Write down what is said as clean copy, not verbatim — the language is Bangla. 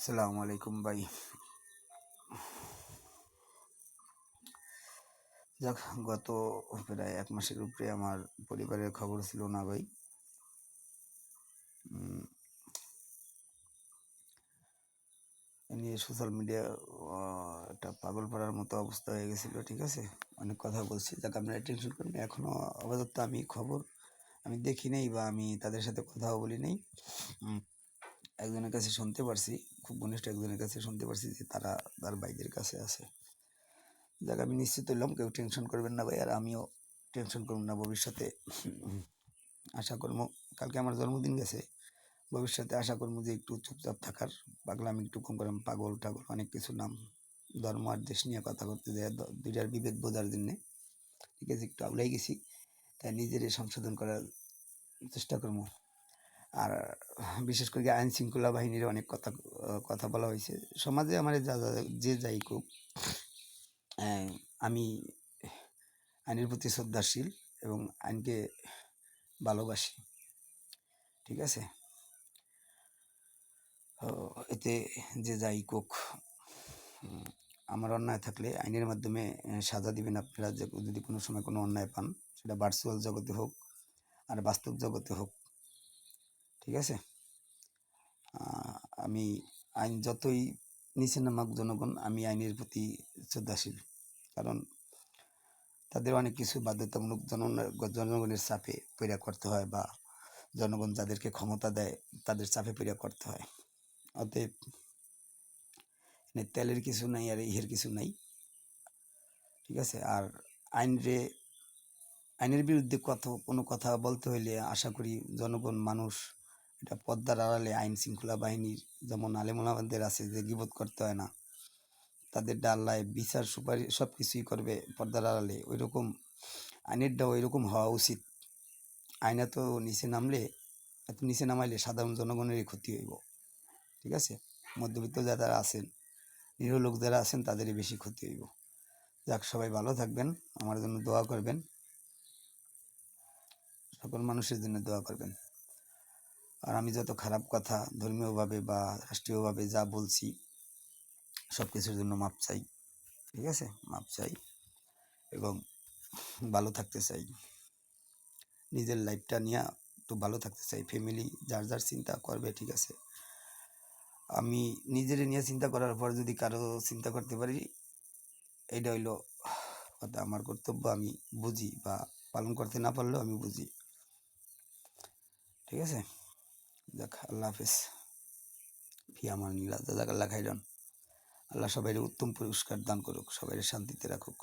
আসসালামু আলাইকুম ভাই। যাক, গত প্রায় ১ মাসের উপরে আমার পরিবারের খবর ছিল না ভাই। উম এ নিয়ে সোশ্যাল মিডিয়া একটা পাগল পাড়ার মতো অবস্থা হয়ে গেছিল, ঠিক আছে? অনেক কথা বলছি, যাক আপনারা টেনশন করবেন না। এখনও আপাতত আমি খবর দেখি নাই বা আমি তাদের সাথে কথাও বলি নাই। উম একজনের কাছে শুনতে পারছি, খুব ঘনিষ্ঠ একজনের কাছে শুনতে পারছি যে তারা তার ভাইদের কাছে আছে। যাক, আমি নিশ্চিত হইলাম, কেউ টেনশন করবেন না ভাই, আর আমিও টেনশন করব না। ভবিষ্যতে আশা করব, কালকে আমার জন্মদিন গেছে, ভবিষ্যতে আশা করব যে একটু চুপচাপ থাকার, পাগলামি একটু কম করে, পাগল টাগল অনেক কিছু নাম, ধর্ম আর দেশ নিয়ে কথা করতে যায়, দুইটার বিভেদ বোঝার জন্যে, ঠিক আছে? একটু আউলাই গেছি, তাই নিজের সংশোধন করার চেষ্টা করবো। আর বিশেষ করে আইন শৃঙ্খলা বাহিনীর অনেক কথা কথা বলা হয়েছে সমাজে। আমার যে যাই হোক, আমি আইনের প্রতি শ্রদ্ধাশীল এবং আইনকে ভালোবাসি, ঠিক আছে? এতে যে যাই হোক, আমার অন্যায় থাকলে আইনের মাধ্যমে সাজা দিবেন আপনারা। যদি কোনো সময় কোনো অন্যায় পান, সেটা ভার্চুয়াল জগতে হোক আর বাস্তব জগতে হোক, ঠিক আছে? আমি আইন যতই নিচে নামাক জনগণ, আমি আইনের প্রতি শ্রদ্ধাশীল। কারণ তাদের অনেক কিছু বাধ্যতামূলক জনগণের চাপে পইরা করতে হয়, বা জনগণ যাদেরকে ক্ষমতা দেয় তাদের চাপে পইরা করতে হয়। অতএব তেলের কিছু নাই আর ইহের কিছু নাই, ঠিক আছে? আর আইনের বিরুদ্ধে কোনো কথা বলতে হইলে আশা করি জনগণ, মানুষ, এটা পর্দার আড়ালে আইন শৃঙ্খলা বাহিনীর যেমন আলেমুলামাদের আছে যে গীবত করতে হয় না, তাদের ডাল্লায় বিচার সুপারিশ সব কিছুই করবে পর্দার আড়ালে, ওই রকম আইনেরটাও ওইরকম হওয়া উচিত। আইন এত নিচে নামাইলে সাধারণ জনগণেরই ক্ষতি হইব, ঠিক আছে? মধ্যবিত্ত যারা আছেন, নিরীহ লোক যারা আছেন, তাদেরই বেশি ক্ষতি হইব। যাক, সবাই ভালো থাকবেন, আমার জন্য দোয়া করবেন, সকল মানুষের জন্য দোয়া করবেন। আর আমি যত খারাপ কথা ধর্মীয়ভাবে বা রাষ্ট্রীয়ভাবে যা বলছি, সব কিছুর জন্য মাপ চাই, ঠিক আছে? মাপ চাই এবং ভালো থাকতে চাই, নিজের লাইফটা নিয়ে একটু ভালো থাকতে চাই। ফ্যামিলি যার যার চিন্তা করবে, ঠিক আছে? আমি নিজের নিয়ে চিন্তা করার পর যদি কারো চিন্তা করতে পারি, এইটা হইলো কথা। আমার কর্তব্য আমি বুঝি, বা পালন করতে না পারলেও আমি বুঝি, ঠিক আছে? যাক, আল্লাহ হাফেজ। ফি আমানিল্লাহ। জাযাকাল্লাহ খাইরান। আল্লাহ সবাই উত্তম পুরস্কার দান করুক, সবাই শান্তিতে রাখুক।